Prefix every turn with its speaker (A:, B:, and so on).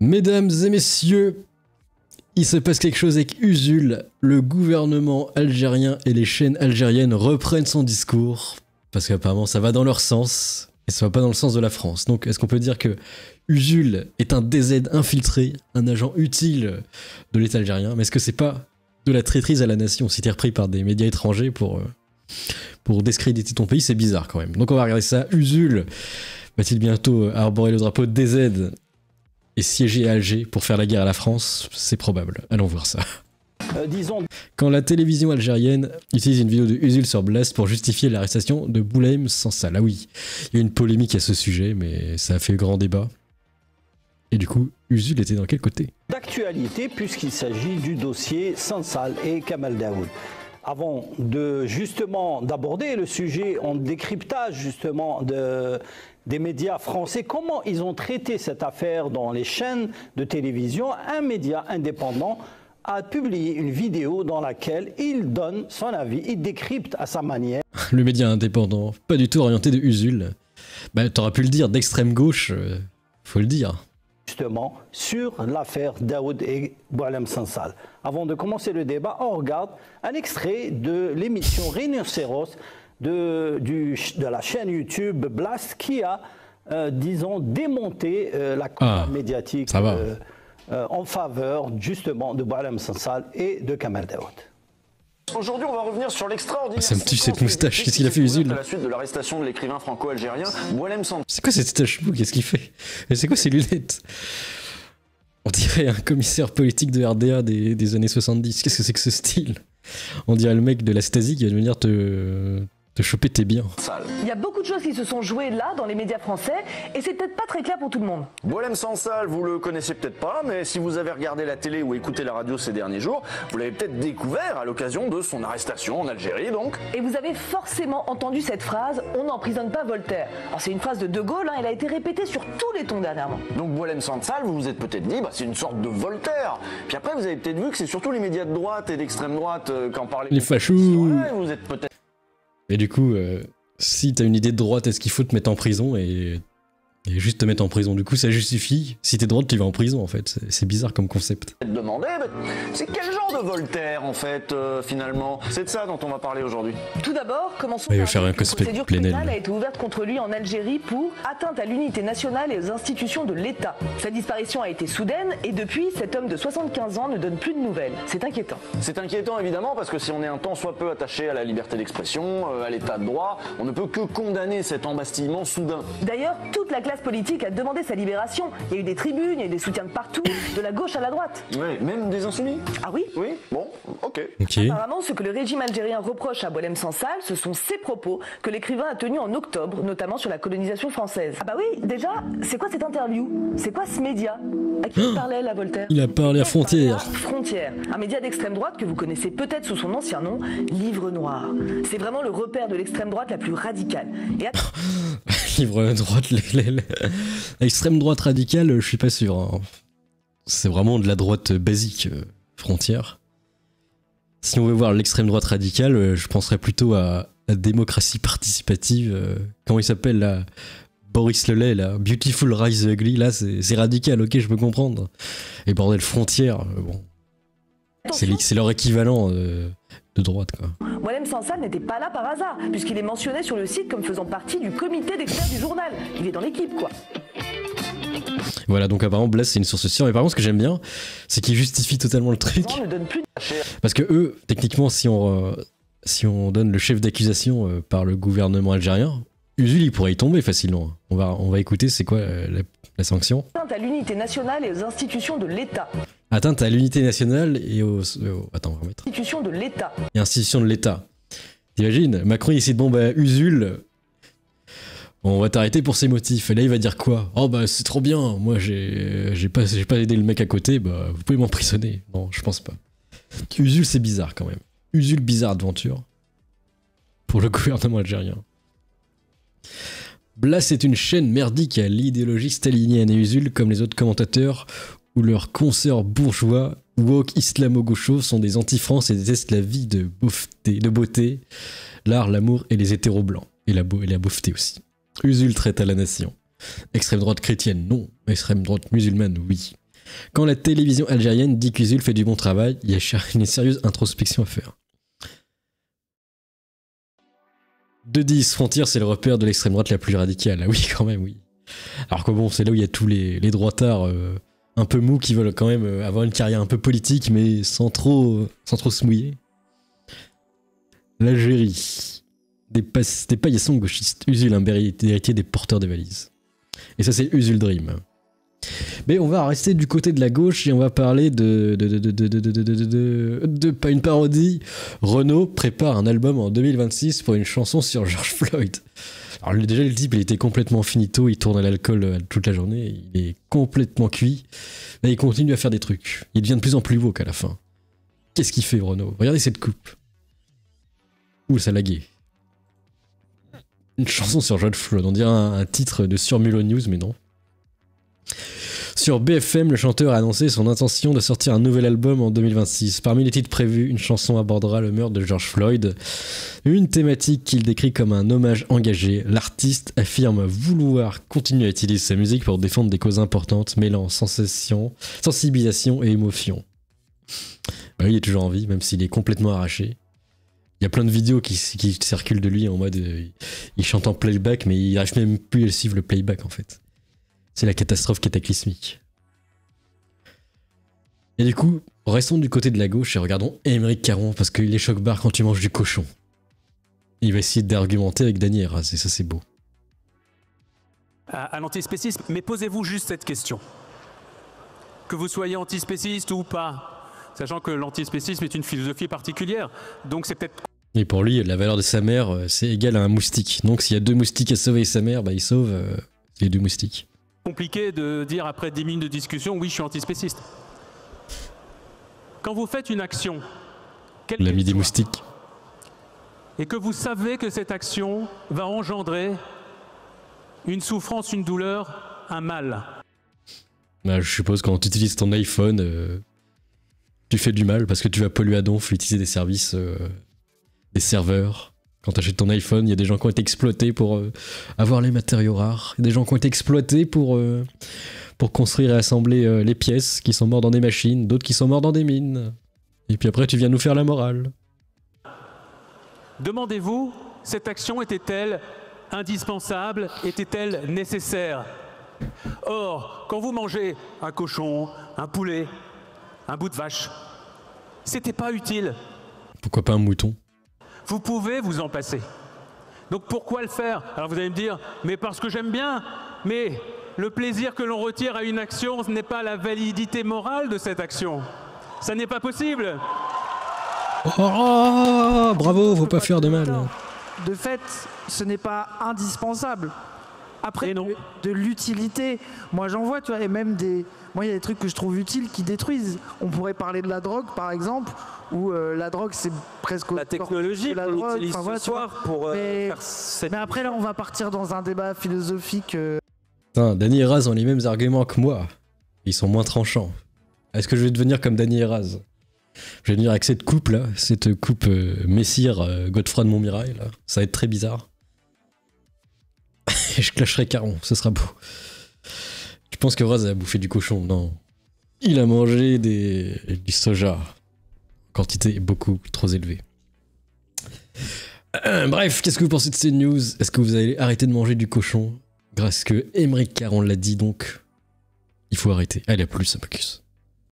A: Mesdames et messieurs, il se passe quelque chose avec Usul. Le gouvernement algérien et les chaînes algériennes reprennent son discours. Parce qu'apparemment ça va dans leur sens. Et ça va pas dans le sens de la France. Donc est-ce qu'on peut dire que Usul est un DZ infiltré, un agent utile de l'État algérien? Mais est-ce que c'est pas de la traîtrise à la nation si t'es repris par des médias étrangers pour discréditer ton pays? C'est bizarre quand même. Donc on va regarder ça. Usul va-t-il bientôt arborer le drapeau de DZ et siéger à Alger pour faire la guerre à la France? C'est probable. Allons voir ça. Quand la télévision algérienne utilise une vidéo de Usul sur Blast pour justifier l'arrestation de Bouleim Sansal. Ah oui, il y a eu une polémique à ce sujet, mais ça a fait grand débat. Et du coup, Usul était dans quel côté?
B: D'actualité, puisqu'il s'agit du dossier Sansal et Kamal Daoud. Avant d'aborder le sujet en décryptage justement des médias français, comment ils ont traité cette affaire dans les chaînes de télévision, un média indépendant a publié une vidéo dans laquelle il donne son avis, il décrypte à sa manière.
A: Le média indépendant, pas du tout orienté de Usul. Bah t'aurais pu le dire, d'extrême gauche, faut le dire.
B: Justement, sur l'affaire Daoud et Bouleim Sansal. Avant de commencer le débat, on regarde un extrait de l'émission Rhinocéros de la chaîne YouTube Blast qui a, disons, démonté la campagne médiatique en faveur justement de Bouleim Sansal et de Kamal Daoud.
C: Aujourd'hui, on va revenir sur l'extraordinaire.
A: Ça me tue cette moustache, qu'est-ce qu'il a fait Usul?
C: À la suite de l'arrestation de l'écrivain franco-algérien Bouleim Sansal.
A: C'est quoi cette stache fou? Qu'est-ce qu'il fait? C'est quoi ces lunettes? On dirait un commissaire politique de RDA des années 70. Qu'est-ce que c'est que ce style? On dirait le mec de la Stasi qui va venir te choper tes biens.
D: Il y a beaucoup de choses qui se sont jouées là dans les médias français et c'est peut-être pas très clair pour tout le monde.
C: Bouleim Sansal, vous le connaissez peut-être pas, mais si vous avez regardé la télé ou écouté la radio ces derniers jours, vous l'avez peut-être découvert à l'occasion de son arrestation en Algérie donc.
D: Et vous avez forcément entendu cette phrase « on n'emprisonne pas Voltaire ». Alors c'est une phrase de De Gaulle, elle a été répétée sur tous les tons dernièrement.
C: Donc Bouleim Sansal, vous vous êtes peut-être dit, c'est une sorte de Voltaire. Puis après vous avez peut-être vu que c'est surtout les médias de droite et d'extrême droite qui en parlaient.
A: Les fachos.
C: Vous êtes peut-être.
A: Et du coup, si t'as une idée de droite, est-ce qu'il faut te mettre en prison et juste te mettre en prison? Du coup, ça justifie. Si t'es de droite, tu vas en prison en fait. C'est bizarre comme concept.
C: Demander, c'est quel genre de Voltaire en fait finalement? C'est de ça dont on va parler aujourd'hui.
D: Tout d'abord, commençons
A: il va
D: par
A: faire un
D: une
A: cosplay
D: procédure pénale a été ouverte contre lui en Algérie pour atteinte à l'unité nationale et aux institutions de l'État. Sa disparition a été soudaine et depuis, cet homme de 75 ans ne donne plus de nouvelles. C'est inquiétant.
C: C'est inquiétant évidemment parce que si on est un tant soit peu attaché à la liberté d'expression, à l'état de droit, on ne peut que condamner cet embastillement soudain.
D: D'ailleurs, toute la classe politique a demandé sa libération. Il y a eu des tribunes, il y a eu des soutiens de partout, de la gauche à la droite.
C: Ouais, même des insoumis.
D: Ah oui?
C: Oui, bon, ok.
D: Apparemment, ce que le régime algérien reproche à Bouleim Sansal, ce sont ses propos que l'écrivain a tenus en octobre, notamment sur la colonisation française. Ah bah oui, déjà, c'est quoi cette interview? C'est quoi ce média? À qui il parlait, la Voltaire?
A: Il a parlé à Frontière.
D: Frontière, un média d'extrême droite que vous connaissez peut-être sous son ancien nom, Livre Noir. C'est vraiment le repère de l'extrême droite la plus radicale. Et
A: Livre droite, l'extrême droite radicale, je suis pas sûr. Hein. C'est vraiment de la droite basique, Frontière. Si on veut voir l'extrême droite radicale, je penserais plutôt à la démocratie participative. Comment il s'appelle là? Boris Lelay, là. Beautiful Rise Ugly, là, c'est radical, ok, je peux comprendre. Et bordel, Frontière, bon. C'est leur équivalent de droite, quoi.
D: Bouleim Sansal n'était pas là par hasard, puisqu'il est mentionné sur le site comme faisant partie du comité d'experts du journal. Il est dans l'équipe, quoi.
A: Voilà, donc apparemment Blast c'est une source sûre, mais par contre ce que j'aime bien, c'est qu'il justifie totalement le truc. Parce que eux, techniquement, si on donne le chef d'accusation par le gouvernement algérien, Usul il pourrait y tomber facilement. On va écouter c'est quoi la sanction.
D: Atteinte à l'unité nationale et aux institutions de l'État.
A: Atteinte à l'unité nationale et aux... Attends, on va remettre.
D: Institutions de l'État.
A: Et institutions de l'État. T'imagines, Macron il essaie de Usul... On va t'arrêter pour ces motifs. Et là, il va dire quoi? Oh bah c'est trop bien. Moi, j'ai pas aidé le mec à côté. Bah vous pouvez m'emprisonner. Non, je pense pas. Usul, c'est bizarre quand même. Usul, bizarre aventure pour le gouvernement algérien. Blast est une chaîne merdique à l'idéologie stalinienne et Usul, comme les autres commentateurs ou leurs consoeurs bourgeois woke islamo-gauchos, sont des anti-France et détestent la vie de beauté, l'art, l'amour et les hétéros blancs. Et la beauté aussi. Usul traite à la nation. Extrême droite chrétienne, non. Extrême droite musulmane, oui. Quand la télévision algérienne dit qu'Usul fait du bon travail, il y a une sérieuse introspection à faire. 2-10, Frontier, c'est le repère de l'extrême droite la plus radicale. Ah oui, quand même, oui. Alors que bon, c'est là où il y a tous les droitards un peu mous qui veulent quand même avoir une carrière un peu politique, mais sans trop se mouiller. L'Algérie. Des paillassons gauchistes. Usul, un héritier des porteurs de valises. Et ça, c'est Usul Dream. Mais on va rester du côté de la gauche et on va parler de pas une parodie. Renaud prépare un album en 2026 pour une chanson sur George Floyd. Alors déjà le type il était complètement finito, il tourne à l'alcool toute la journée, il est complètement cuit, mais il continue à faire des trucs. Il devient de plus en plus woke à la fin. Qu'est-ce qu'il fait Renaud? Regardez cette coupe. Ouh, ça laguait. Une chanson sur George Floyd, on dirait un titre de sur Mulot News, mais non. Sur BFM, le chanteur a annoncé son intention de sortir un nouvel album en 2026. Parmi les titres prévus, une chanson abordera le meurtre de George Floyd, une thématique qu'il décrit comme un hommage engagé. L'artiste affirme vouloir continuer à utiliser sa musique pour défendre des causes importantes, mêlant sensation, sensibilisation et émotion. Bah, il est toujours en vie, même s'il est complètement arraché. Il y a plein de vidéos qui circulent de lui en mode il chante en playback, mais il n'arrive même plus à suivre le playback en fait. C'est la catastrophe cataclysmique. Et du coup, restons du côté de la gauche et regardons Aymeric Caron, parce qu'il est choc-barre quand tu manges du cochon. Il va essayer d'argumenter avec Dany Heraz, et ça c'est beau.
E: À l'antispécisme, mais posez-vous juste cette question. Que vous soyez antispéciste ou pas, sachant que l'antispécisme est une philosophie particulière, donc c'est peut-être...
A: Et pour lui, la valeur de sa mère, c'est égal à un moustique. Donc s'il y a 2 moustiques à sauver sa mère, bah il sauve les 2 moustiques.
E: Compliqué de dire après 10 minutes de discussion, oui, je suis antispéciste. Quand vous faites une action,
A: l'ami des moustiques,
E: et que vous savez que cette action va engendrer une souffrance, une douleur, un mal.
A: Bah, je suppose quand tu utilises ton iPhone, tu fais du mal parce que tu vas polluer à donf, utiliser des services, des serveurs. Quand tu achètes ton iPhone, il y a des gens qui ont été exploités pour avoir les matériaux rares. Il y a des gens qui ont été exploités pour construire et assembler les pièces, qui sont morts dans des machines, d'autres qui sont morts dans des mines. Et puis après, tu viens nous faire la morale.
E: Demandez-vous, cette action était-elle indispensable? Était-elle nécessaire? Or, quand vous mangez un cochon, un poulet, un bout de vache, c'était pas utile.
A: Pourquoi pas un mouton?
E: Vous pouvez vous en passer. Donc pourquoi le faire? Alors vous allez me dire, mais parce que j'aime bien. Mais le plaisir que l'on retire à une action, ce n'est pas la validité morale de cette action. Ça n'est pas possible.
A: Oh, bravo, faut pas faire de mal.
F: De fait, ce n'est pas indispensable. Après, de l'utilité, moi j'en vois, tu vois, et même moi il y a des trucs que je trouve utiles qui détruisent. On pourrait parler de la drogue, par exemple, où la drogue c'est presque...
G: La technologie qu'on utilise ce soir pour faire cette...
F: Mais après là, on va partir dans un débat philosophique.
A: Putain, Dany Heraz ont les mêmes arguments que moi. Ils sont moins tranchants. Est-ce que je vais devenir comme Dany Heraz? Je vais venir avec cette coupe là, cette coupe Messire Godefroy de Montmirail là. Ça va être très bizarre. Et je clasherai Caron, ce sera beau. Je pense que Heraz a bouffé du cochon, non. Il a mangé du soja. Quantité beaucoup trop élevée. Bref, qu'est-ce que vous pensez de ces news? Est-ce que vous allez arrêter de manger du cochon? Grâce que Aymeric Caron l'a dit donc. Il faut arrêter. Allez, à plus, Samacus.